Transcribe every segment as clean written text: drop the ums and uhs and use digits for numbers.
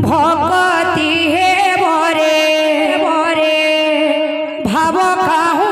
भगति हे बरे बरे भाव काहू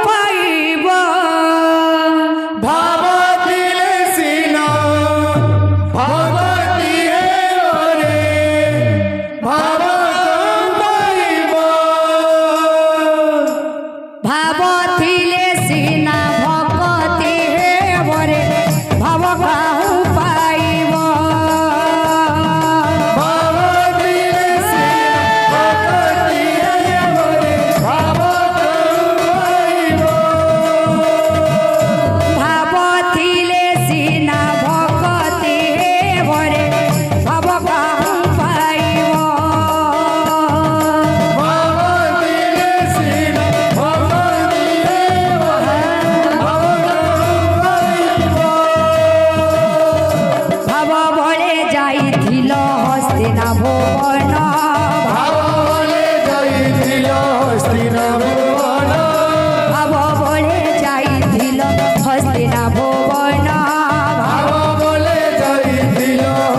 पाइब भगति सिना भगति हे बरे भाव पाइब भाव थिले सिना भगति हे बरे भाव काहू पाइब भुवन भाव बले जाइथिल हस्तिना भुवन भाव बले जाइथिल हस्तिना भुवन भाव बले जाइथिल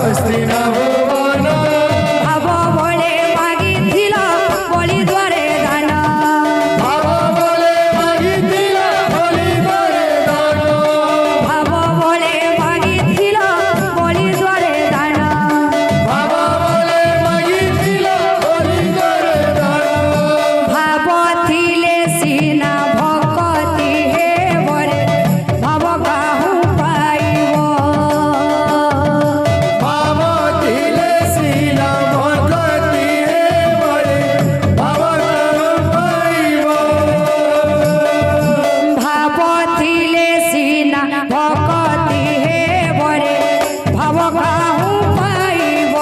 हस्तिना भुवन भाव बले मागिथिल बलि द्वारे दान भाव बले मागिथिल बलि द्वारे दान भाव बले मागिथिल बलि द्वारे दान भाव बले मागिथिल बलि द्वारे दान भाव थिले सिना भगति हे बरे भाव काहू पाइब भाव थिले सिना भगति हे बरे भाव काहू पाइब भाव थिले सिना भगति हे बरे भाव काहू पाइब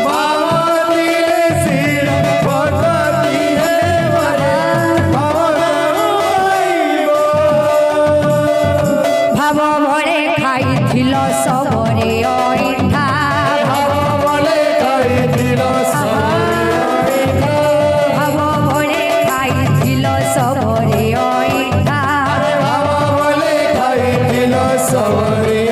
बावतिले सिना भगति हे बरे भाव काहू पाइब भाव बरे खाइथिल सबरे अइठा भाव बले खाइथिल सबरे भाव बरे खाइथिल सबरे अइठा भाव बले खाइथिल सबरे